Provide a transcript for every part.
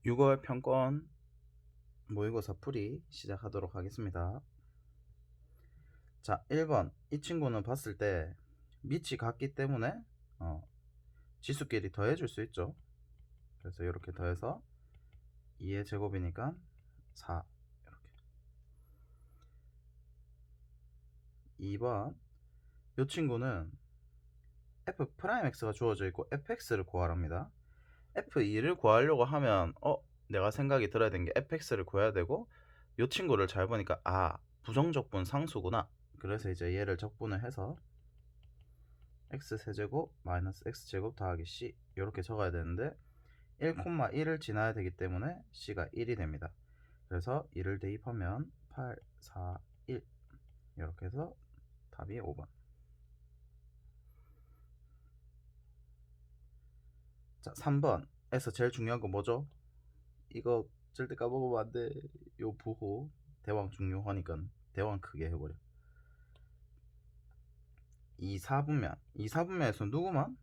6월 평권 모의고사 풀이 시작하도록 하겠습니다. 자, 1번. 이 친구는 봤을 때 밑이 같기 때문에 지수끼리 더해줄 수 있죠. 그래서 이렇게 더해서 2의 제곱이니까 4 이렇게. 2번. 이 친구는 f'x가 주어져 있고 fx를 구하랍니다. f2를 구하려고 하면 내가 생각이 들어야 되는 게 fx를 구해야 되고, 이 친구를 잘 보니까 부정적분 상수구나. 그래서 이제 얘를 적분을 해서 x세제곱 마이너스 x제곱 더하기 c 이렇게 적어야 되는데 1,1을 지나야 되기 때문에 c가 1이 됩니다. 그래서 1을 대입하면 8, 4, 1 이렇게 해서 답이 5번. 자, 3번에서 제일 중요한 건 뭐죠? 이거 절대 까먹으면 안 돼. 요 부호 대왕 중요하니까 대왕 크게 해버려. 2, 4분면 2, 4분면에서 누구만?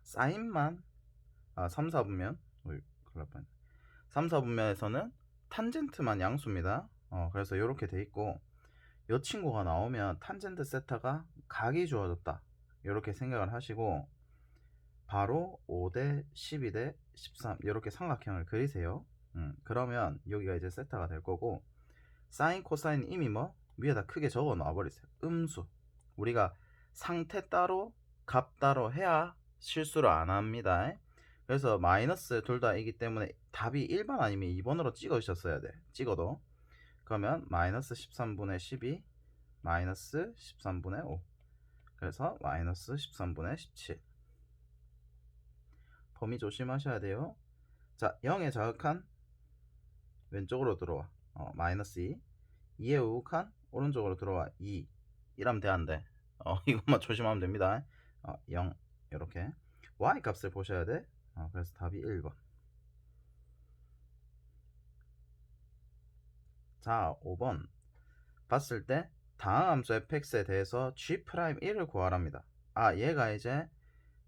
사인만 3, 4분면 3, 4분면에서는 탄젠트만 양수입니다. 그래서 이렇게 돼 있고, 이 친구가 나오면 탄젠트 세타가 각이 주어졌다 이렇게 생각을 하시고 바로 5대 12대 13 이렇게 삼각형을 그리세요. 그러면 여기가 이제 세타가 될 거고, 사인 코사인 이미 위에다 크게 적어 놔 버리세요. 음수. 우리가 상태 따로 값 따로 해야 실수를 안 합니다. 그래서 마이너스 둘 다이기 때문에 답이 1번 아니면 2번으로 찍으셨어야 돼. 찍어도. 그러면 마이너스 13분의 12 마이너스 13분의 5, 그래서 마이너스 13분의 17. 범위 조심하셔야 돼요. 자, 0에 자극한 왼쪽으로 들어와 마이너스 2, 2에 우극한 오른쪽으로 들어와 2 이러면 돼, 안 돼? 이것만 조심하면 됩니다. 0 이렇게 y 값을 보셔야 돼. 그래서 답이 1번. 자, 5번 봤을 때 다항함수 fx에 대해서 g'1을 구하랍니다. 얘가 이제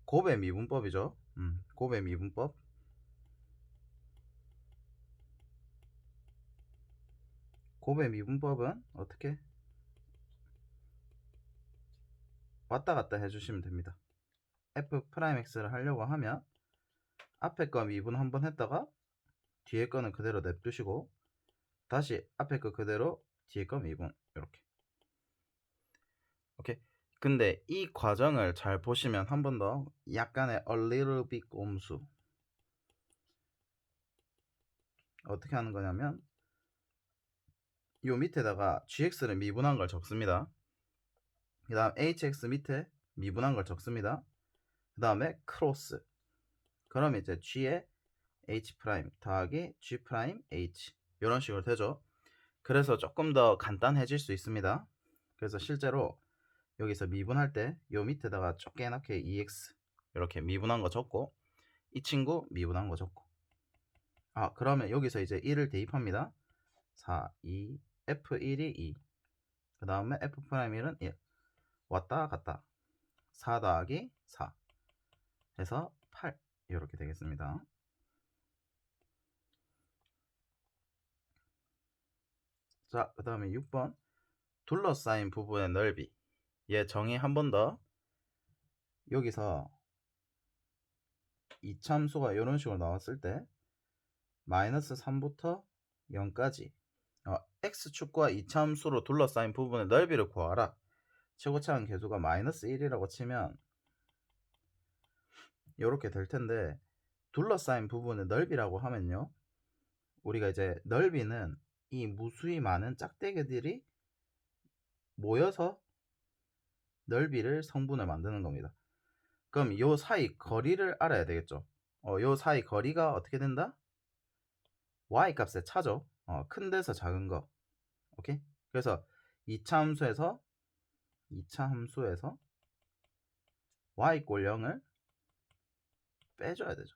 곱의 미분법이죠. 곱의 미분법. 곱의 미분법은 어떻게? 왔다 갔다 해주시면 됩니다. f'x를 하려고 하면 앞에 거 미분 한번 했다가 뒤에 거는 그대로 냅두시고 다시 앞에 거 그대로 뒤에 거 미분 이렇게. 오케이. 근데 이 과정을 잘 보시면 한 번 더 약간의 a little bit 꼼수. 어떻게 하는 거냐면 요 밑에다가 gx를 미분한 걸 적습니다. 그 다음 hx 밑에 미분한 걸 적습니다. 그 다음에 크로스. 그러면 이제 g에 h' 더하기 g' h 이런 식으로 되죠. 그래서 조금 더 간단해질 수 있습니다. 그래서 실제로 여기서 미분할 때 요 밑에다가 좁게나게 EX 이렇게 미분한 거 적고, 이 친구 미분한 거 적고, 그러면 여기서 이제 1을 대입합니다. 4, 2, F1이 2, 그 다음에 F'1은 1 왔다 갔다 4 더하기 4 해서 8 이렇게 되겠습니다. 자, 그 다음에 6번 둘러싸인 부분의 넓이. 얘 정의 한 번 더. 여기서 이참수가 이런 식으로 나왔을 때 마이너스 3부터 0까지 x축과 이참수로 둘러싸인 부분의 넓이를 구하라. 최고차항 계수가 마이너스 1이라고 치면 이렇게 될 텐데, 둘러싸인 부분의 넓이라고 하면요, 우리가 이제 넓이는 이 무수히 많은 짝대기들이 모여서 넓이를 성분을 만드는 겁니다. 그럼 요 사이 거리를 알아야 되겠죠. 요 사이 거리가 어떻게 된다? y 값의 차죠. 큰 데서 작은 거. 오케이? 그래서 2차 함수에서 y 꼴 0을 빼줘야 되죠.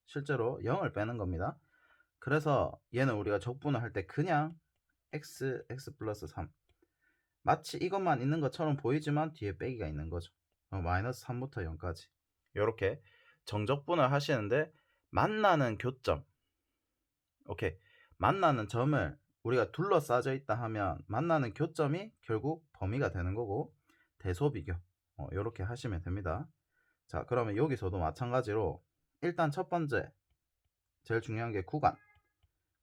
실제로 0을 빼는 겁니다. 그래서 얘는 우리가 적분을 할 때 그냥 x 플러스 3, 마치 이것만 있는 것처럼 보이지만 뒤에 빼기가 있는 거죠. 마이너스 3부터 0까지 이렇게 정적분을 하시는데, 만나는 교점, 오케이. 만나는 점을 우리가 둘러싸져 있다 하면 만나는 교점이 결국 범위가 되는 거고 대소비교 이렇게 하시면 됩니다. 자, 그러면 여기서도 마찬가지로 일단 첫 번째 제일 중요한 게 구간.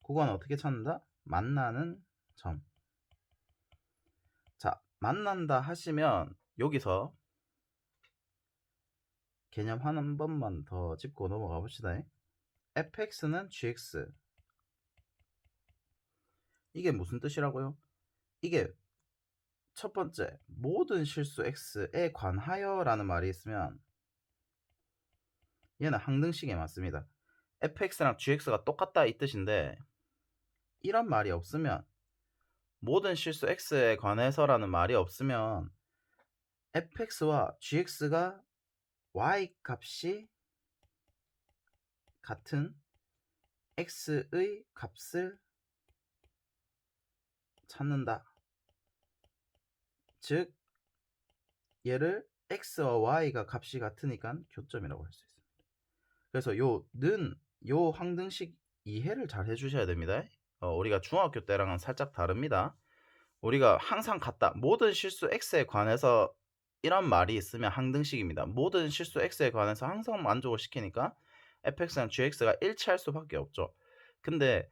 구간은 어떻게 찾는다? 만나는 점. 자, 만난다 하시면 여기서 개념 한 번만 더 짚고 넘어가 봅시다. fx는 gx. 이게 무슨 뜻이라고요? 이게 첫 번째, 모든 실수 x에 관하여 라는 말이 있으면 얘는 항등식에 맞습니다. fx랑 gx가 똑같다 이 뜻인데 이런 말이 없으면 모든 실수 x에 관해서라는 말이 없으면 fx와 gx가 y 값이 같은 x의 값을 찾는다. 즉 얘를 x와 y가 값이 같으니까 교점이라고 할 수 있습니다. 그래서 요 항등식 이해를 잘 해주셔야 됩니다. 우리가 중학교 때랑은 살짝 다릅니다. 우리가 항상 같다. 모든 실수 x에 관해서 이런 말이 있으면 항등식입니다. 모든 실수 x에 관해서 항상 만족을 시키니까 fx랑 gx가 일치할 수밖에 없죠. 근데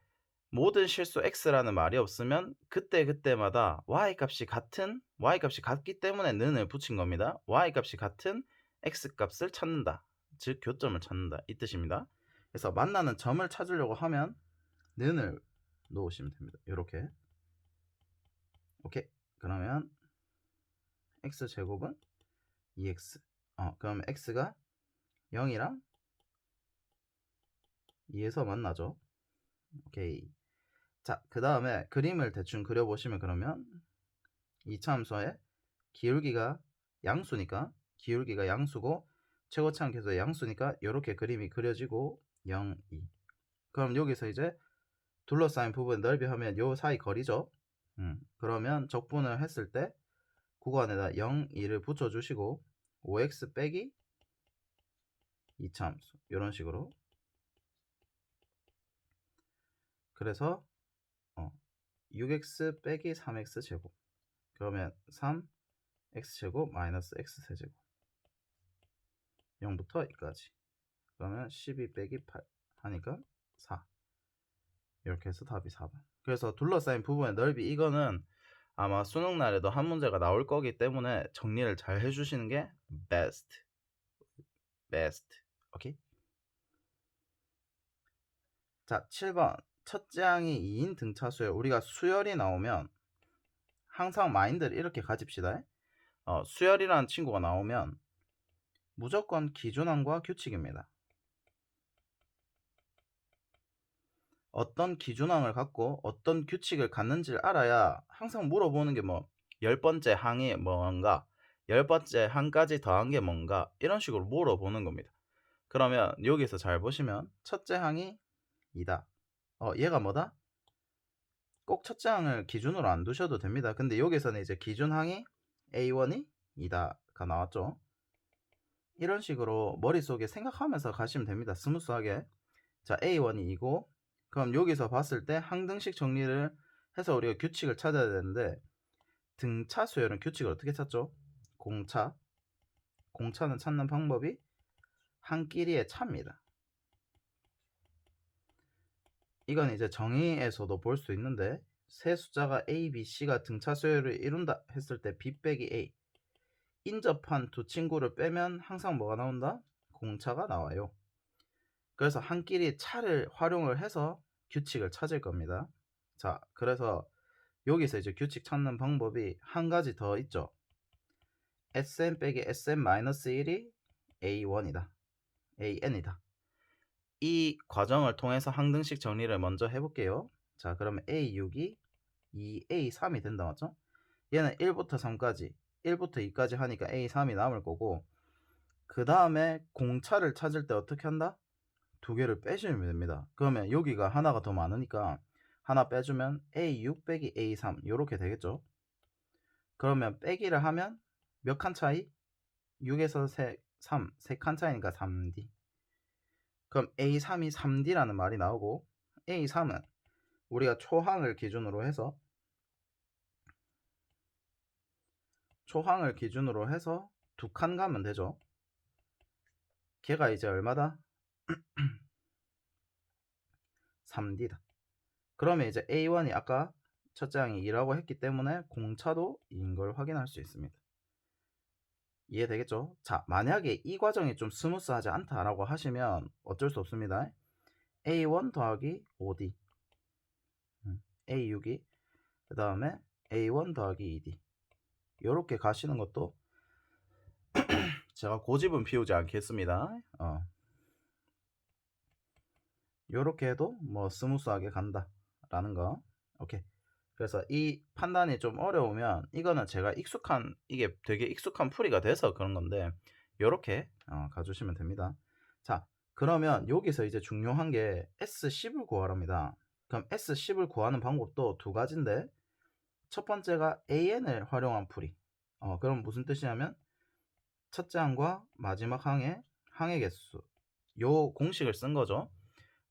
모든 실수 x라는 말이 없으면 그때마다 y값이 같기 때문에 는을 붙인 겁니다. y값이 같은 x값을 찾는다. 즉 교점을 찾는다 이 뜻입니다. 그래서 만나는 점을 찾으려고 하면 는을 놓으시면 됩니다. 이렇게. 오케이. 그러면 x제곱은 2x. 그럼 x가 0이랑 2에서 만나죠. 오케이. 자, 그 다음에 그림을 대충 그려보시면 그러면 이차함수의 기울기가 양수니까 기울기가 양수고 최고차함계수의 양수니까 이렇게 그림이 그려지고 0, 2. 그럼 여기서 이제 둘러싸인 부분 넓이 하면 요 사이 거리죠. 그러면 적분을 했을 때 구간에다 0, 2를 붙여주시고 5x 빼기 2차함수 이런 식으로. 그래서 6x 빼기 3x 제곱 그러면 3x 제곱 마이너스 x 세제곱 0부터 2까지 그러면 12 빼기 8 하니까 4 이렇게 해서 답이 4번. 그래서 둘러싸인 부분의 넓이 이거는 아마 수능날에도 한 문제가 나올 거기 때문에 정리를 잘 해주시는 게 best. 오케이? 자, 7번 첫째 항이 2인 등차수에 우리가 수열이 나오면 항상 마인드를 이렇게 가집시다. 수열이라는 친구가 나오면 무조건 기준항과 규칙입니다. 어떤 기준항을 갖고 어떤 규칙을 갖는지를 알아야 항상 물어보는 게 뭐 10번째 항이 뭔가 10번째 항까지 더한 게 뭔가 이런 식으로 물어보는 겁니다. 그러면 여기서 잘 보시면 첫째 항이 2다. 얘가 뭐다? 꼭 첫째 항을 기준으로 안 두셔도 됩니다. 근데 여기서는 이제 기준항이 A1이 2다가 나왔죠. 이런 식으로 머릿속에 생각하면서 가시면 됩니다. 스무스하게. 자, A1이 2고 그럼 여기서 봤을 때 항등식 정리를 해서 우리가 규칙을 찾아야 되는데 등차 수열은 규칙을 어떻게 찾죠? 공차는 찾는 방법이 한 끼리의 차입니다. 이건 이제 정의에서도 볼 수 있는데 세 숫자가 A, B, C가 등차 수열을 이룬다 했을 때 B 빼기 A 인접한 두 친구를 빼면 항상 뭐가 나온다? 공차가 나와요. 그래서 한 끼리 차를 활용을 해서 규칙을 찾을 겁니다. 자, 그래서 여기서 이제 규칙 찾는 방법이 한 가지 더 있죠. Sn 빼기 Sn-1이 A1이다. AN이다. 이 과정을 통해서 항등식 정리를 먼저 해볼게요. 자, 그러면 A6이 2A3이 된다 맞죠? 얘는 1부터 3까지 1부터 2까지 하니까 A3이 남을 거고 그 다음에 공차를 찾을 때 어떻게 한다? 두 개를 빼주면 됩니다. 그러면 여기가 하나가 더 많으니까 하나 빼주면 A6 빼기 A3 이렇게 되겠죠. 그러면 빼기를 하면 몇 칸 차이? 6에서 3칸 차이니까 3D. 그럼 A3이 3D라는 말이 나오고 A3은 우리가 초항을 기준으로 해서 두 칸 가면 되죠. 걔가 이제 얼마다? 3D다. 그러면 이제 A1이 아까 첫째 항이 2라고 했기 때문에 공차도 2인 걸 확인할 수 있습니다. 이해되겠죠? 자, 만약에 이 과정이 좀 스무스하지 않다라고 하시면 어쩔 수 없습니다. A1 더하기 5D, A6이 그 다음에 A1 더하기 2D 이렇게 가시는 것도 제가 고집은 피우지 않겠습니다. 요렇게 해도 뭐 스무스하게 간다 라는 거. 오케이. 그래서 이 판단이 좀 어려우면 이거는 제가 이게 되게 익숙한 풀이가 돼서 그런 건데 요렇게 가주시면 됩니다. 자, 그러면 여기서 이제 중요한 게 S10을 구하랍니다. 그럼 S10을 구하는 방법도 두 가지인데 첫 번째가 AN을 활용한 풀이. 그럼 무슨 뜻이냐면 첫째 항과 마지막 항의 개수 요 공식을 쓴 거죠.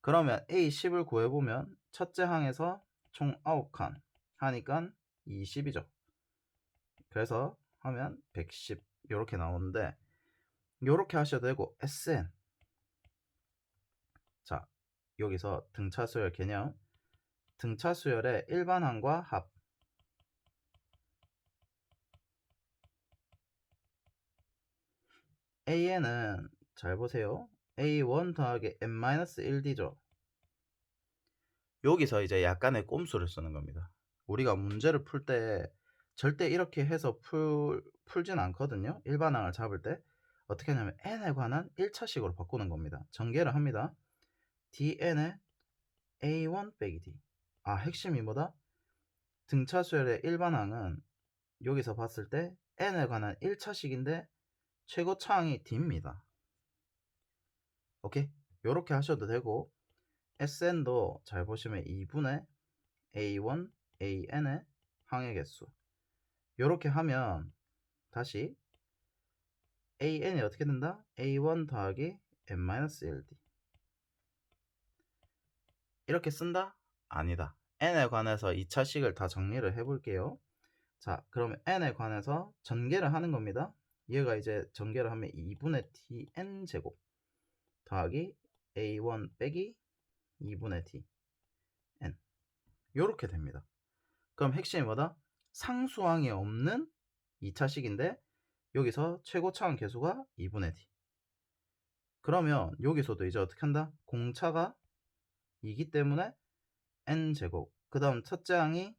그러면 A10을 구해보면 첫째 항에서 총 9칸 하니까 20이죠. 그래서 하면 110 이렇게 나오는데 이렇게 하셔도 되고 SN 자 여기서 등차 수열 개념 등차 수열의 일반항과 합 AN은 잘 보세요. A1 더하기 N-1D죠. 여기서 이제 약간의 꼼수를 쓰는 겁니다. 우리가 문제를 풀 때 절대 이렇게 해서 풀진 않거든요. 일반항을 잡을 때 어떻게 하냐면 n에 관한 1차식으로 바꾸는 겁니다. 전개를 합니다. dn에 a1 빼기 d. 핵심이 뭐다? 등차 수열의 일반항은 여기서 봤을 때 n에 관한 1차식인데 최고차항이 d입니다. 오케이? 요렇게 하셔도 되고 SN도 잘 보시면 2분의 A1, AN의 항의 개수 요렇게 하면 다시 AN이 어떻게 된다? A1 더하기 N-1D 이렇게 쓴다? 아니다. N에 관해서 2차식을 다 정리를 해볼게요. 자, 그러면 N에 관해서 전개를 하는 겁니다. 얘가 이제 전개를 하면 2분의 TN제곱 더하기 A1 빼기 2분의 TN 요렇게 됩니다. 그럼 핵심이 뭐다? 상수항이 없는 2차식인데 여기서 최고차항 개수가 2분의 D. 그러면 여기서도 이제 어떻게 한다? 공차가 2기 때문에 n제곱 그 다음 첫째 항이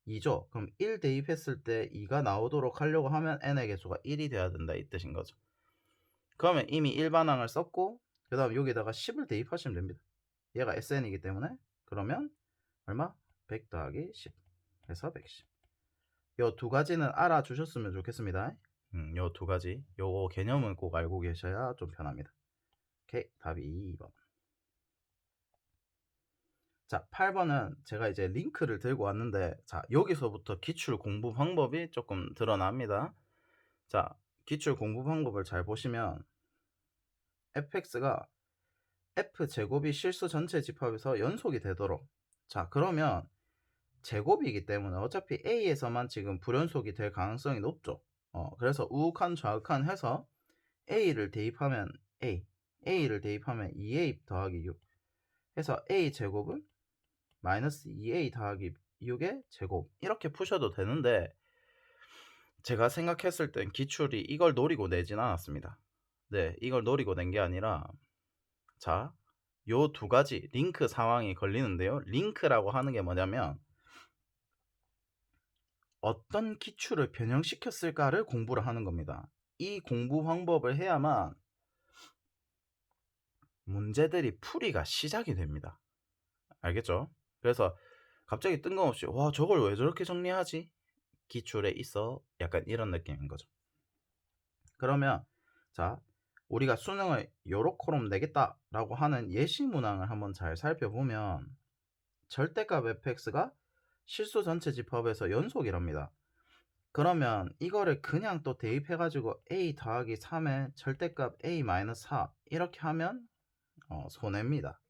2죠. 그럼 1 대입했을 때 2가 나오도록 하려고 하면 n의 개수가 1이 돼야 된다 이 뜻인 거죠. 그러면 이미 일반항을 썼고 그 다음 여기다가 10을 대입하시면 됩니다. 얘가 sn이기 때문에 그러면 얼마? 100 더하기 10 해서 110. 요 두 가지는 알아주셨으면 좋겠습니다. 요 두 가지 요 개념은 꼭 알고 계셔야 좀 편합니다. 오케이, 답이 2번. 자, 8번은 제가 이제 링크를 들고 왔는데 자, 여기서부터 기출 공부 방법이 조금 드러납니다. 자, 기출 공부 방법을 잘 보시면 fx가 f제곱이 실수 전체 집합에서 연속이 되도록 자, 그러면 제곱이기 때문에 어차피 a에서만 지금 불연속이 될 가능성이 높죠. 그래서 우욱한 좌욱한 해서 a를 대입하면 a를 대입하면 2a 더하기 6 해서 a 제곱은 마이너스 2a 더하기 6의 제곱 이렇게 푸셔도 되는데 제가 생각했을 땐 기출이 이걸 노리고 내진 않았습니다. 네, 이걸 노리고 낸 게 아니라 자, 요 두 가지 링크 상황이 걸리는데요. 링크라고 하는 게 뭐냐면 어떤 기출을 변형시켰을까를 공부를 하는 겁니다. 이 공부 방법을 해야만 문제들이 풀이가 시작이 됩니다. 알겠죠? 그래서 갑자기 뜬금없이 와 저걸 왜 저렇게 정리하지? 기출에 있어 약간 이런 느낌인 거죠. 그러면 자 우리가 수능을 요렇게럼 내겠다 라고 하는 예시 문항을 한번 잘 살펴보면 절대값 fx가 실수 전체 집합에서 연속이랍니다. 그러면 이거를 그냥 또 대입해가지고 a 더하기 3의 절대값 a-4 이렇게 하면 손해입니다.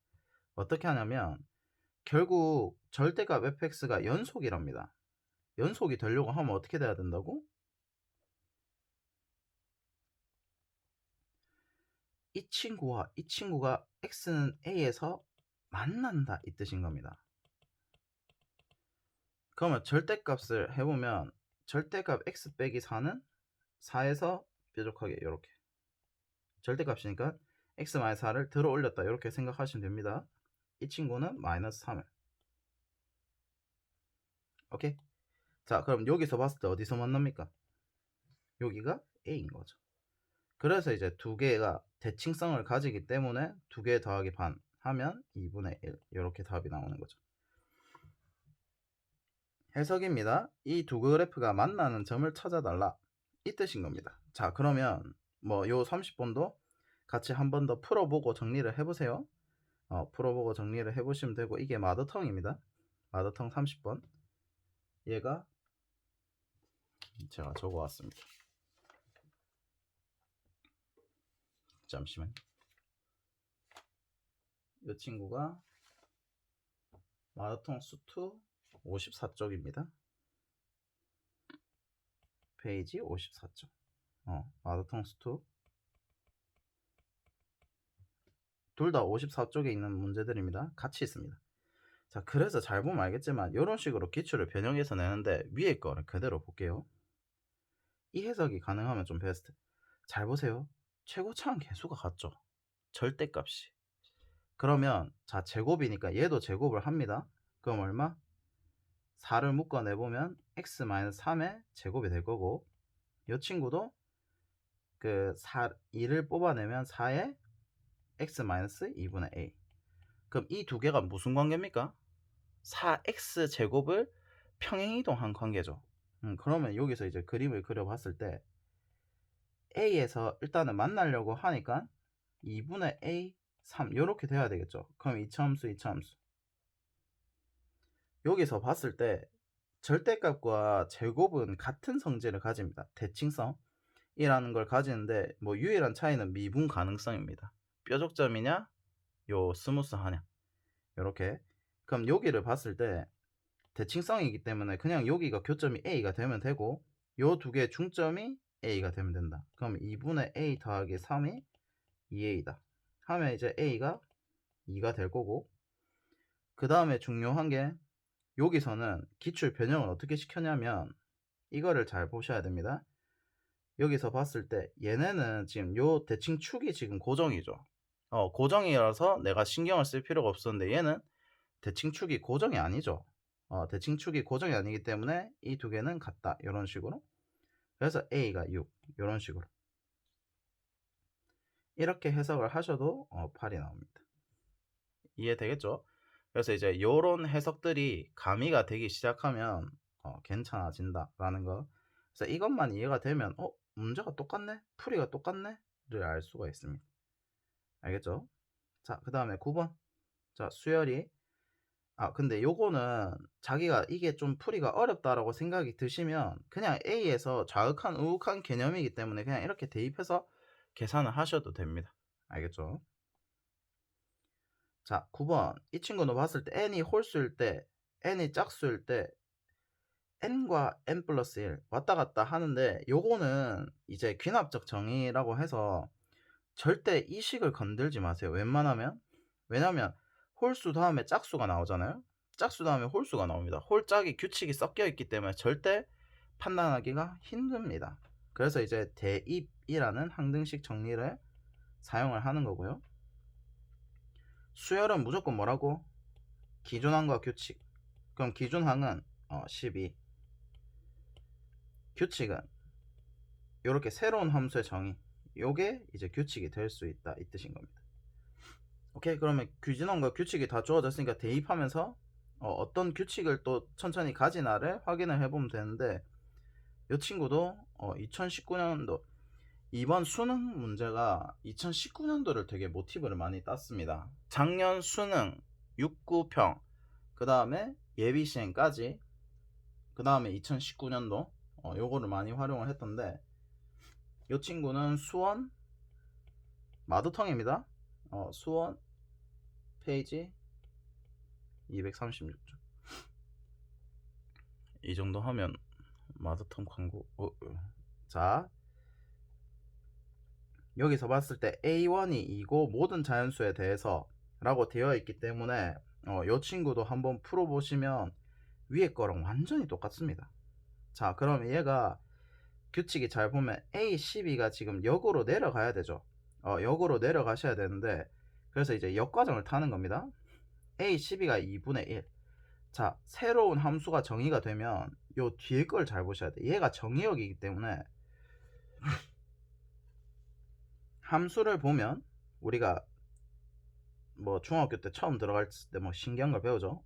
어떻게 하냐면 결국 절대값 fx가 연속이랍니다. 연속이 되려고 하면 어떻게 돼야 된다고? 이 친구와 이 친구가 x는 a에서 만난다 이 뜻인 겁니다. 그러면 절대값을 해보면 절대값 x 빼기 4는 4에서 뾰족하게 이렇게 절대값이니까 x-4를 들어 올렸다 이렇게 생각하시면 됩니다. 이 친구는 마이너스 3을. 오케이? 자, 그럼 여기서 봤을 때 어디서 만납니까? 여기가 a인 거죠. 그래서 이제 두 개가 대칭성을 가지기 때문에 2개 더하기 반 하면 2분의 1 이렇게 답이 나오는 거죠. 해석입니다. 이 두 그래프가 만나는 점을 찾아달라 이 뜻인 겁니다. 자, 그러면 뭐 요 30번도 같이 한 번 더 풀어보고 정리를 해보세요. 풀어보고 정리를 해보시면 되고, 이게 마더텅입니다. 마더텅 30번. 얘가 제가 적어왔습니다. 잠시만요. 이 친구가 마더텅 수투 54쪽입니다. 페이지 54쪽. 마더텅 수투 둘 다 54쪽에 있는 문제들입니다. 같이 있습니다. 자, 그래서 잘 보면 알겠지만 이런 식으로 기출을 변형해서 내는데 위에 거를 그대로 볼게요. 이 해석이 가능하면 좀 베스트. 잘 보세요. 최고차항 개수가 같죠. 절대값이. 그러면 자, 제곱이니까 얘도 제곱을 합니다. 그럼 얼마? 4를 묶어내보면 x-3의 제곱이 될 거고, 이 친구도 그 2를 뽑아내면 4의 x-2분의 a. 그럼 이 두 개가 무슨 관계입니까? 4x 제곱을 평행이동한 관계죠. 그러면 여기서 이제 그림을 그려봤을 때 a에서 일단은 만나려고 하니까 2분의 a 3 이렇게 돼야 되겠죠. 그럼 이차함수 이차함수. 여기서 봤을 때 절대값과 제곱은 같은 성질을 가집니다. 대칭성 이라는 걸 가지는데 뭐 유일한 차이는 미분 가능성입니다. 뾰족점이냐 요 스무스하냐 요렇게. 그럼 여기를 봤을 때 대칭성이기 때문에 그냥 여기가 교점이 A가 되면 되고 요 두 개의 중점이 A가 되면 된다. 그럼 2분의 A 더하기 3이 2A다 하면 이제 A가 2가 될 거고, 그 다음에 중요한 게 여기서는 기출 변형을 어떻게 시켰냐면 이거를 잘 보셔야 됩니다. 여기서 봤을 때 얘네는 지금 요 대칭축이 지금 고정이죠. 고정이라서 내가 신경을 쓸 필요가 없었는데 얘는 대칭축이 고정이 아니죠. 대칭축이 고정이 아니기 때문에 이 두 개는 같다 이런 식으로. 그래서 A가 6 이런 식으로 이렇게 해석을 하셔도 8이 나옵니다. 이해되겠죠? 그래서 이제 요런 해석들이 가미가 되기 시작하면 괜찮아진다 라는 거. 그래서 이것만 이해가 되면 문제가 똑같네? 풀이가 똑같네? 를 알 수가 있습니다. 알겠죠? 자, 그 다음에 9번. 자, 수열이. 근데 요거는 자기가 이게 좀 풀이가 어렵다라고 생각이 드시면 그냥 A에서 좌극한 우극한 개념이기 때문에 그냥 이렇게 대입해서 계산을 하셔도 됩니다. 알겠죠? 자, 9번. 이 친구는 봤을 때 n이 홀수일 때, n이 짝수일 때 n과 n 플러스 1 왔다 갔다 하는데 요거는 이제 귀납적 정의라고 해서 절대 이 식을 건들지 마세요. 웬만하면. 왜냐면 홀수 다음에 짝수가 나오잖아요. 짝수 다음에 홀수가 나옵니다. 홀짝이 규칙이 섞여 있기 때문에 절대 판단하기가 힘듭니다. 그래서 이제 대입이라는 항등식 정리를 사용을 하는 거고요. 수열은 무조건 뭐라고? 기존항과 규칙. 그럼 기존항은 12. 규칙은 이렇게 새로운 함수의 정의. 요게 이제 규칙이 될 수 있다 이 뜻인 겁니다. 오케이, 그러면 기존항과 규칙이 다 주어졌으니까 대입하면서 어떤 규칙을 또 천천히 가지나를 확인을 해보면 되는데, 이 친구도 2019년도 이번 수능 문제가 2019년도를 되게 모티브를 많이 땄습니다. 작년 수능 6구평, 그 다음에 예비시행까지, 그 다음에 2019년도 요거를 많이 활용을 했던데, 이 친구는 수원 마두텅입니다. 수원 페이지 236점. 이 정도 하면 마더텀 광고. 자, 여기서 봤을 때 A1이 이고 모든 자연수에 대해서 라고 되어 있기 때문에 이 친구도 한번 풀어보시면 위에 거랑 완전히 똑같습니다. 자, 그럼 얘가 규칙이 잘 보면 A12가 지금 역으로 내려가야 되죠. 역으로 내려가셔야 되는데, 그래서 이제 역과정을 타는 겁니다. A12가 2분의 1. 자, 새로운 함수가 정의가 되면 요 뒤에 걸 잘 보셔야 돼. 얘가 정의역이기 때문에 함수를 보면 우리가 뭐 중학교 때 처음 들어갈 때 뭐 신기한 걸 배우죠.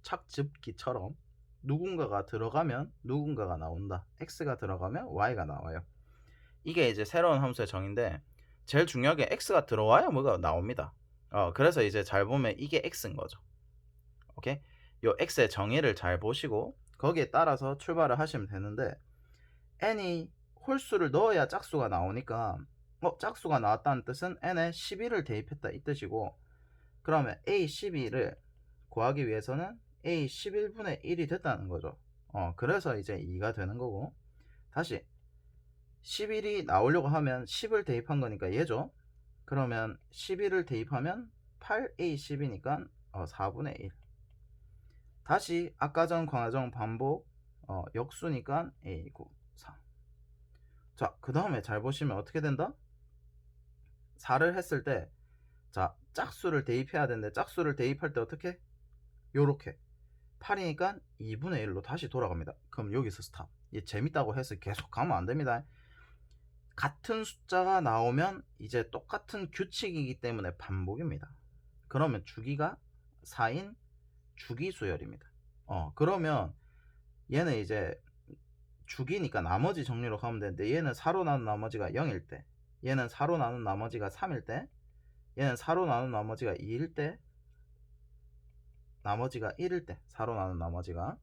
착즙기처럼 누군가가 들어가면 누군가가 나온다. x가 들어가면 y가 나와요. 이게 이제 새로운 함수의 정의인데, 제일 중요한 게 x가 들어와야 뭐가 나옵니다. 그래서 이제 잘 보면 이게 x인 거죠. 오케이? 요 x의 정의를 잘 보시고 거기에 따라서 출발을 하시면 되는데, n이 홀수를 넣어야 짝수가 나오니까 짝수가 나왔다는 뜻은 n에 11을 대입했다 이 뜻이고, 그러면 a12를 구하기 위해서는 a11분의 1이 됐다는 거죠. 그래서 이제 2가 되는 거고, 다시 11이 나오려고 하면 10을 대입한 거니까 얘죠. 그러면 11을 대입하면 8a10이니까 4분의 1. 다시 아까 전 과정 반복, 역수니까 a9 4. 자, 그 다음에 잘 보시면 어떻게 된다? 4를 했을 때, 자, 짝수를 대입해야 되는데 짝수를 대입할 때 어떻게? 요렇게 8이니까 2분의 1로 다시 돌아갑니다. 그럼 여기서 스탑. 얘 재밌다고 해서 계속 가면 안 됩니다. 같은 숫자가 나오면 이제 똑같은 규칙이기 때문에 반복입니다. 그러면 주기가 4인 주기수열입니다. 그러면 얘는 이제 주기니까 나머지 정리로 가면 되는데, 얘는 4로 나눈 나머지가 0일 때, 얘는 4로 나눈 나머지가 3일 때, 얘는 4로 나눈 나머지가 2일 때, 나머지가 1일 때, 4로 나눈 나머지가.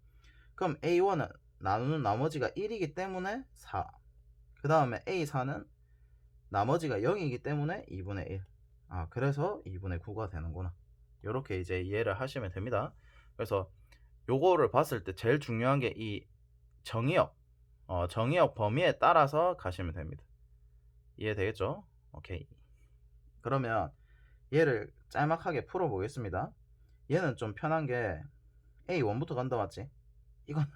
그럼 A1은 나누는 나머지가 1이기 때문에 4. 그 다음에 A4는 나머지가 0이기 때문에 2분의 1. 그래서 2분의 9가 되는구나. 이렇게 이제 이해를 하시면 됩니다. 그래서 요거를 봤을 때 제일 중요한 게 이 정의역, 정의역 범위에 따라서 가시면 됩니다. 이해되겠죠? 오케이. 그러면 얘를 짤막하게 풀어보겠습니다. 얘는 좀 편한 게 A1부터 간다 맞지? 이거는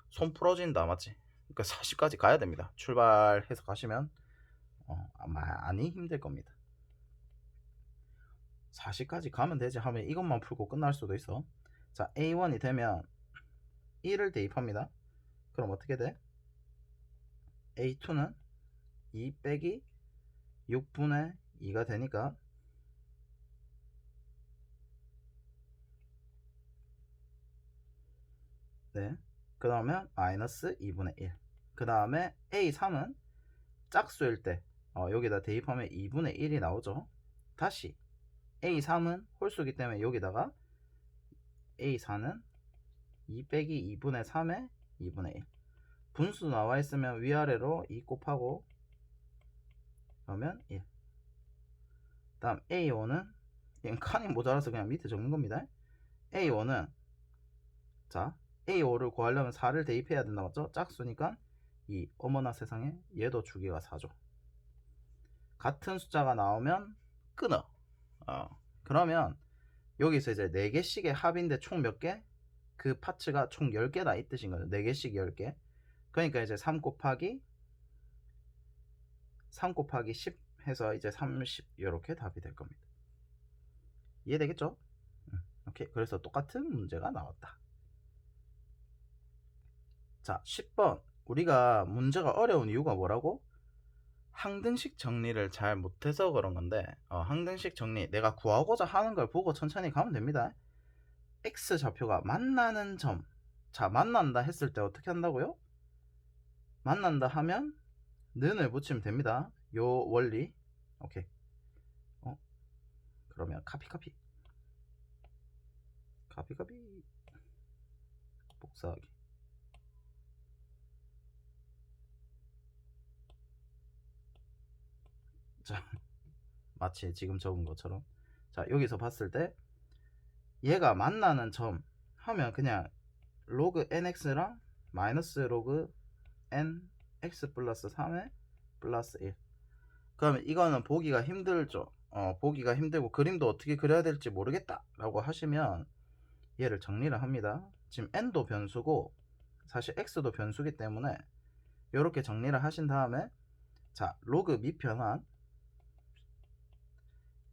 손 풀어진다 맞지? 그러니까 40까지 가야 됩니다. 출발해서 가시면 많이 힘들 겁니다. 40까지 가면 되지 하면 이것만 풀고 끝날 수도 있어. 자, A1이 되면 1을 대입합니다. 그럼 어떻게 돼? A2는 2 빼기 6분의 2가 되니까, 네, 그 다음에 마이너스 2분의 1. 그 다음에 A3은 짝수일 때 여기다 대입하면 2분의 1이 나오죠. 다시 A3은 홀수기 때문에 여기다가 A4는 2 빼기 2분의 3에 2분의 1. 분수 나와 있으면 위아래로 2 곱하고 그러면 1. 다음 A5는 얘는 칸이 모자라서 그냥 밑에 적는 겁니다. A5는 자, A5를 구하려면 4를 대입해야 된다 맞죠? 짝수니까 2. 어머나 세상에, 얘도 주기가 4죠. 같은 숫자가 나오면 끊어. 그러면 여기서 이제 4개씩의 합인데 총 몇 개? 그 파츠가 총 10개다 이 뜻인 거죠. 4개씩 10개. 그러니까 이제 3 곱하기 10 해서 이제 30 이렇게 답이 될 겁니다. 이해되겠죠? 오케이. 그래서 똑같은 문제가 나왔다. 자, 10번. 우리가 문제가 어려운 이유가 뭐라고? 항등식 정리를 잘 못해서 그런 건데, 항등식 정리 내가 구하고자 하는 걸 보고 천천히 가면 됩니다. x 좌표가 만나는 점. 자, 만난다 했을 때 어떻게 한다고요? 만난다 하면 는을 붙이면 됩니다. 요 원리. 오케이. 그러면 카피 복사하기. 자, 마치 지금 적은 것처럼 자, 여기서 봤을 때 얘가 만나는 점 하면 그냥 로그 nx랑 마이너스 로그 n x 플러스 3에 플러스 1. 그러면 이거는 보기가 힘들죠. 보기가 힘들고 그림도 어떻게 그려야 될지 모르겠다 라고 하시면 얘를 정리를 합니다. 지금 n도 변수고 사실 x도 변수기 때문에 이렇게 정리를 하신 다음에 자, 로그 밑변환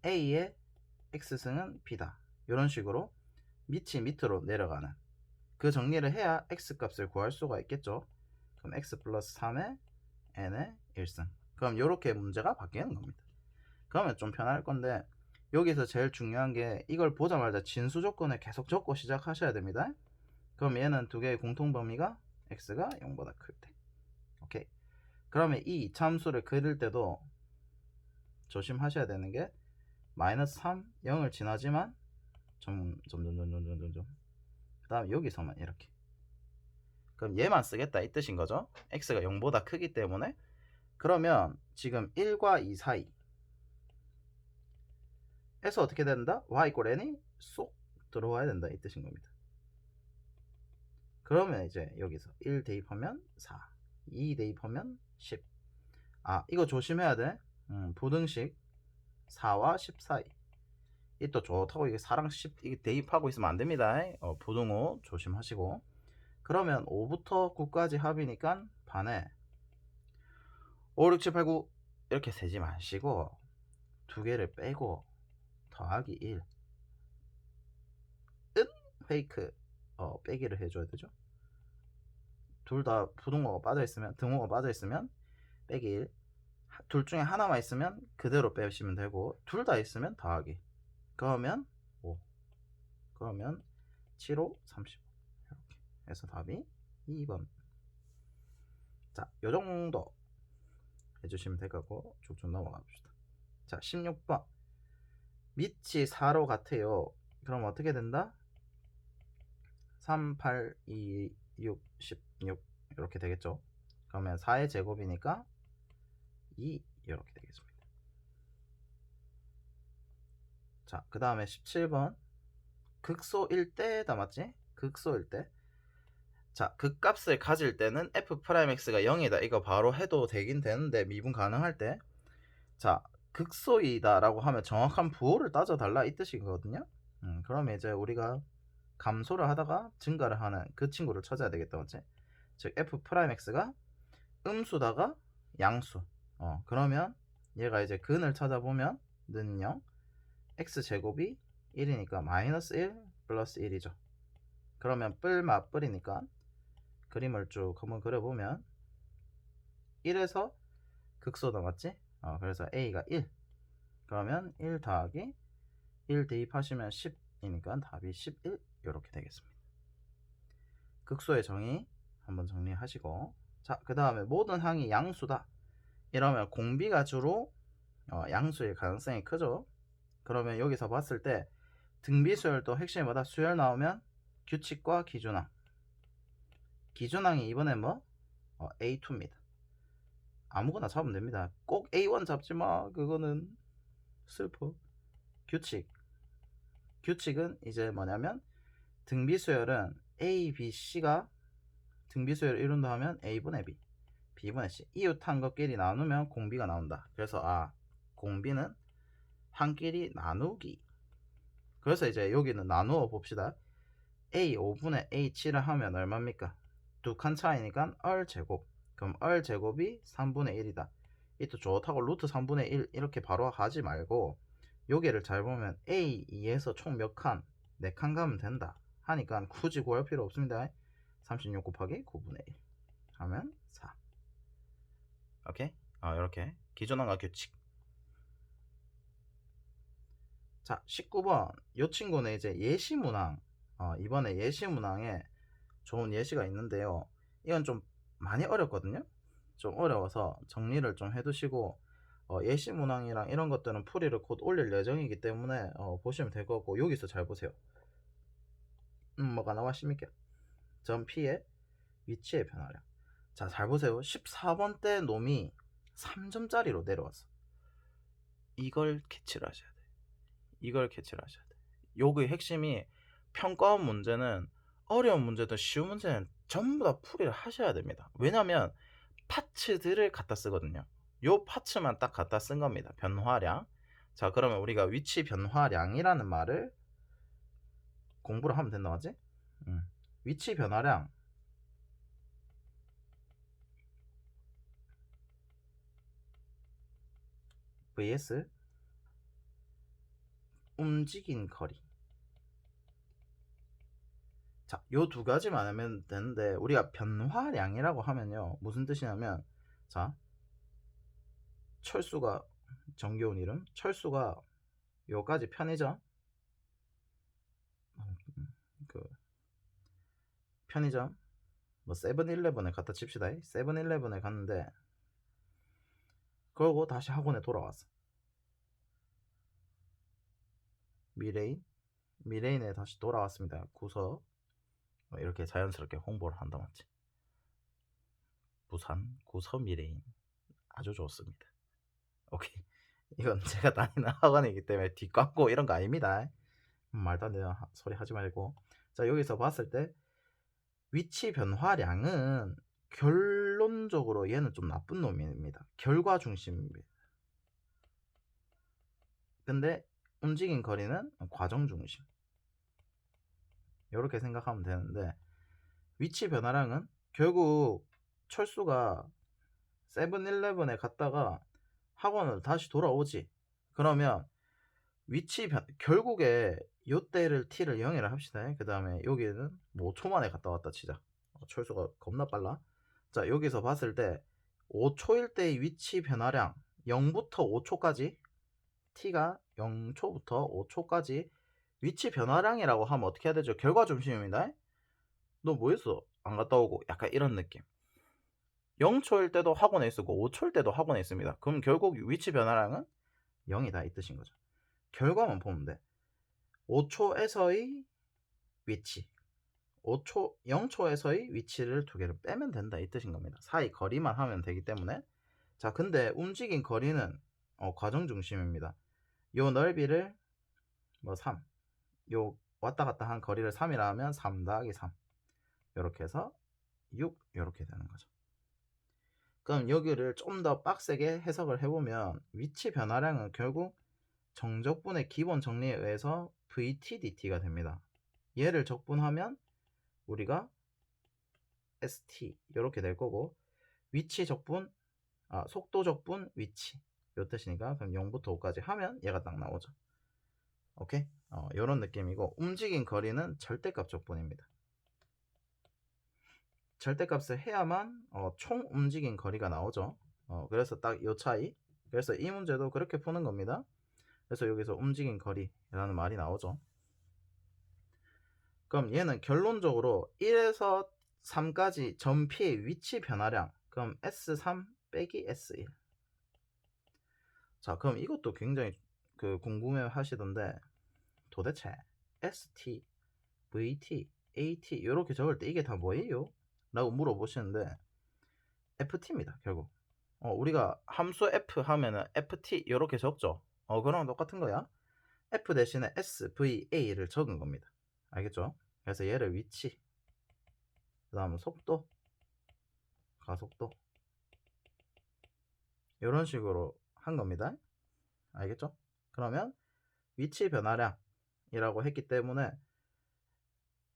a의 x승은 b다. 이런 식으로 밑이 밑으로 내려가는 그 정리를 해야 x 값을 구할 수가 있겠죠. 그럼 x 플러스 3에 n의 1승. 그럼 이렇게 문제가 바뀌는 겁니다. 그러면 좀 편할 건데 여기서 제일 중요한 게 이걸 보자마자 진수 조건을 계속 적고 시작하셔야 됩니다. 그럼 얘는 두 개의 공통 범위가 x가 0보다 클 때. 오케이. 그러면 이 이차함수를 그릴 때도 조심하셔야 되는 게 마이너스 3, 0을 지나지만 점점점점점점점 그 다음에 여기서만 이렇게. 그럼 얘만 쓰겠다 이 뜻인 거죠. x가 0보다 크기 때문에. 그러면 지금 1과 2 사이 에서 어떻게 된다? y 이꼴 n이 쏙 들어와야 된다 이 뜻인 겁니다. 그러면 이제 여기서 1 대입하면 4, 2 대입하면 10. 아, 이거 조심해야 돼. 부등식 4와 10 사이. 이 또 좋다고 이게 4랑 10 이게 대입하고 있으면 안 됩니다. 부등호 조심하시고. 그러면 5부터 9까지 합이니까 반에 5, 6, 7, 8, 9 이렇게 세지 마시고 두 개를 빼고 더하기 1. 페이크 빼기를 해줘야 되죠. 둘 다 부등호가 빠져있으면 등호가 빠져있으면 빼기 1. 둘 중에 하나만 있으면 그대로 빼시면 되고 둘 다 있으면 더하기. 그러면 5. 그러면 7, 5, 35 이렇게 해서 답이 2번. 자, 요정도 해주시면 될 거고 쭉쭉 넘어가 봅시다. 자, 16번 밑이 4로 같아요. 그럼 어떻게 된다? 3, 8, 2, 6, 16 이렇게 되겠죠. 그러면 4의 제곱이니까 2 이렇게 되겠습니다. 자, 그 다음에 17번 극소일 때다 맞지? 극소일 때. 자, 극값을 가질 때는 f'x가 0이다. 이거 바로 해도 되긴 되는데 미분 가능할 때. 자, 극소이다 라고 하면 정확한 부호를 따져달라 이 뜻이거든요. 그러면 이제 우리가 감소를 하다가 증가를 하는 그 친구를 찾아야 되겠다 맞지? 즉 f'x가 음수다가 양수. 그러면 얘가 이제 근을 찾아보면 는 0, x제곱이 1이니까 마이너스 1 플러스 1이죠. 그러면 뿔 맞뿔이니까 그림을 쭉 한번 그려보면 1에서 극소다 맞지? 그래서 a가 1. 그러면 1 더하기 1 대입하시면 10이니까 답이 11 이렇게 되겠습니다. 극소의 정의 한번 정리하시고 자, 그 다음에 모든 항이 양수다 이러면 공비가 주로 양수일 가능성이 크죠. 그러면 여기서 봤을 때 등비수열도 핵심이 뭐다? 수열 나오면 규칙과 기준항. 기준항이 이번엔 뭐? A2입니다. 아무거나 잡으면 됩니다. 꼭 A1 잡지마. 그거는 슬퍼. 규칙은 이제 뭐냐면 등비수열은 A, B, C가 등비수열을 이룬다 하면 A분의 B, B분의 C 이웃한 것끼리 나누면 공비가 나온다. 그래서 공비는 한끼리 나누기. 그래서 이제 여기는 나누어 봅시다. A 5분의 A 7을 하면 얼마입니까? 두 칸 차이니까 얼제곱. 그럼 얼제곱이 3분의 1이다. 이또 좋다고 루트 3분의 1 이렇게 바로 하지 말고 여기를 잘 보면 A 2에서 총 몇 칸? 4칸 가면 된다 하니까 굳이 구할 필요 없습니다. 36 곱하기 9분의 1 하면 4. 오케이? 이렇게 기준항과 규칙. 자, 19번 이 친구는 이제 예시문항. 이번에 예시문항에 좋은 예시가 있는데요. 이건 좀 많이 어렵거든요. 좀 어려워서 정리를 좀 해두시고 예시문항이랑 이런 것들은 풀이를 곧 올릴 예정이기 때문에 보시면 될 것 같고 여기서 잘 보세요. 뭐가 나왔습니까? 점 P의 위치의 변화량. 자, 잘 보세요. 14번대 놈이 3점짜리로 내려왔어. 이걸 캐치를 하셔야 돼. 이걸 캐치를 하셔야 돼. 요의 핵심이 평가원 문제는 어려운 문제든 쉬운 문제는 전부 다 풀이를 하셔야 됩니다. 왜냐면 파츠들을 갖다 쓰거든요. 요 파츠만 딱 갖다 쓴 겁니다. 변화량. 자, 그러면 우리가 위치 변화량이라는 말을 공부를 하면 된다 맞지? 위치 변화량 vs 움직인 거리. 자, 요 두 가지만 하면 되는데 우리가 변화량이라고 하면요 무슨 뜻이냐면, 자, 철수가 정겨운 이름, 철수가 요까지 편의점, 그 편의점 뭐 세븐일레븐에 갖다 칩시다. 세븐일레븐에 갔는데 그러고 다시 학원에 돌아왔어. 미레인에 다시 돌아왔습니다. 구서 이렇게 자연스럽게 홍보를 한다 맞지? 부산 구서 미레인 아주 좋습니다. 오케이. 이건 제가 다니는 학원이기 때문에 뒷광고 이런 거 아닙니다. 말도 안 되는 소리 하지 말고. 자, 여기서 봤을 때 위치 변화량은 결론적으로 얘는 좀 나쁜 놈입니다. 결과 중심입니다. 근데 움직인 거리는 과정 중심. 이렇게 생각하면 되는데, 위치 변화량은 결국 철수가 세븐일레븐에 갔다가 학원을 다시 돌아오지. 그러면 결국에 요때를 t를 0이라 합시다. 그 다음에 여기는 뭐 5초 만에 갔다 왔다 치자. 철수가 겁나 빨라. 자, 여기서 봤을 때 5초일 때의 위치 변화량 0부터 5초까지, t가 0초부터 5초까지 위치 변화량이라고 하면 어떻게 해야 되죠? 결과 중심입니다. 너 뭐 했어? 안 갔다 오고. 약간 이런 느낌. 0초일 때도 학원에 있었고 5초일 때도 학원에 있습니다. 그럼 결국 위치 변화량은 0이다 이 뜻인 거죠. 결과만 보면 돼. 5초에서의 위치, 0초에서의 위치를 두 개를 빼면 된다 이 뜻인 겁니다. 사이 거리만 하면 되기 때문에. 자, 근데 움직인 거리는 과정 중심입니다. 요 넓이를 뭐 3, 요 왔다 갔다 한 거리를 3이라 하면 3 더하기 3 이렇게 해서 6 이렇게 되는 거죠. 그럼 여기를 좀 더 빡세게 해석을 해보면 위치 변화량은 결국 정적분의 기본 정리에 의해서 VTDT가 됩니다. 얘를 적분하면 우리가 ST 이렇게 될 거고, 위치 적분, 속도 적분 위치 요 뜻이니까 그럼 0부터 5까지 하면 얘가 딱 나오죠. 오케이? 요런 느낌이고, 움직인 거리는 절대값 적분입니다. 절대값을 해야만 총 움직인 거리가 나오죠. 그래서 딱 요 차이. 그래서 이 문제도 그렇게 푸는 겁니다. 그래서 여기서 움직인 거리라는 말이 나오죠. 그럼 얘는 결론적으로 1에서 3까지 전피의 위치 변화량, 그럼 S3 빼기 S1. 자, 그럼 이것도 굉장히 궁금해 하시던데, 도대체 ST, VT, AT 이렇게 적을 때 이게 다 뭐예요? 라고 물어보시는데, FT입니다 결국. 우리가 함수 F 하면은 FT 이렇게 적죠. 그랑 똑같은 거야. F 대신에 SVA를 적은 겁니다. 알겠죠? 그래서 얘를 위치, 그 다음 속도, 가속도 이런 식으로 한 겁니다. 알겠죠? 그러면 위치 변화량이라고 했기 때문에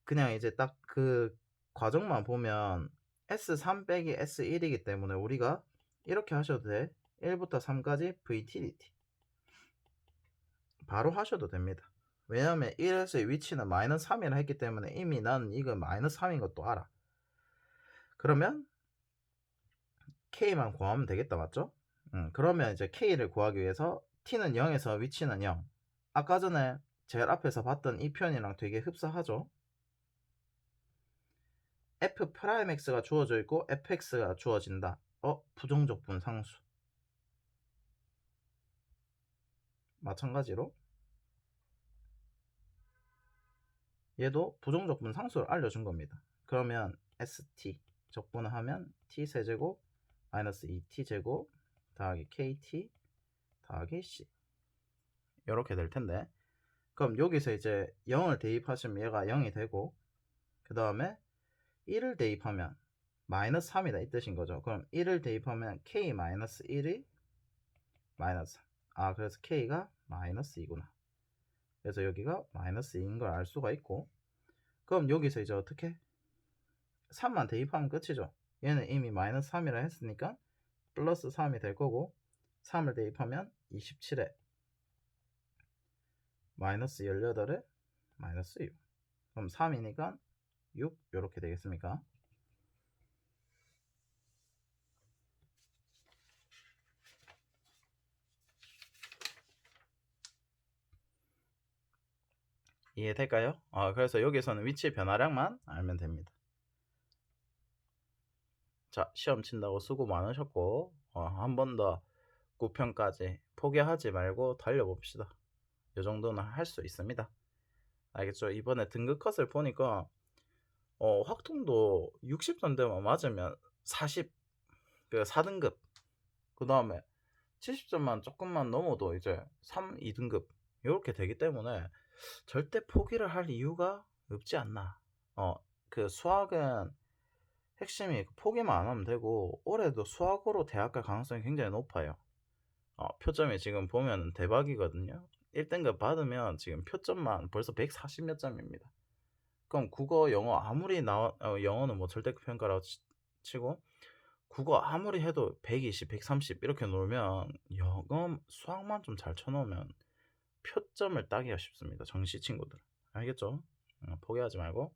그냥 이제 딱 그 과정만 보면 S3 빼기 S1이기 때문에 우리가 이렇게 하셔도 돼. 1부터 3까지 VTDT 바로 하셔도 됩니다. 왜냐면 1에서의 위치는 마이너스 3이라 했기 때문에 이미 난 이거 마이너스 3인 것도 알아. 그러면 K만 구하면 되겠다 맞죠? 그러면 이제 K를 구하기 위해서 T는 0에서 위치는 0. 아까 전에 제일 앞에서 봤던 이 표현이랑 되게 흡사하죠? F'X가 주어져 있고 Fx가 주어진다. 부정적분 상수. 마찬가지로 얘도 부정적분 상수를 알려준 겁니다. 그러면 ST 적분을 하면 T세제곱 마이너스 2T제곱 더하기 KT 더하기 C 이렇게 될 텐데, 그럼 여기서 이제 0을 대입하시면 얘가 0이 되고, 그 다음에 1을 대입하면 마이너스 3이다 이 뜻인 거죠. 그럼 1을 대입하면 k 마이너스 1이 마이너스 3. 그래서 k가 마이너스 2구나. 그래서 여기가 마이너스 2인 걸 알 수가 있고, 그럼 여기서 이제 어떻게 3만 대입하면 끝이죠. 얘는 이미 마이너스 3이라 했으니까 플러스 3이 될 거고, 3을 대입하면 27에 마이너스 18에 마이너스 6. 그럼 3이니까 6 이렇게 되겠습니까? 이해될까요? 그래서 여기서는 위치 변화량만 알면 됩니다. 자, 시험 친다고 수고 많으셨고, 한 번 더 9편까지 포기하지 말고 달려봅시다. 이 정도는 할 수 있습니다. 알겠죠? 이번에 등급 컷을 보니까 확통도 60점 되면 맞으면 40, 그 4등급, 그 다음에 70점만 조금만 넘어도 이제 3, 2등급 이렇게 되기 때문에 절대 포기를 할 이유가 없지 않나. 그 수학은 핵심이 포기만 안 하면 되고, 올해도 수학으로 대학 갈 가능성이 굉장히 높아요. 표점이 지금 보면 대박이거든요. 1등급 받으면 지금 표점만 벌써 140몇 점입니다. 그럼 국어, 영어 아무리 영어는 뭐 절대급 평가라고 치고, 국어 아무리 해도 120, 130 이렇게 놀면 영어, 수학만 좀 잘 쳐놓으면 표점을 따기가 쉽습니다. 정시 친구들. 알겠죠? 포기하지 말고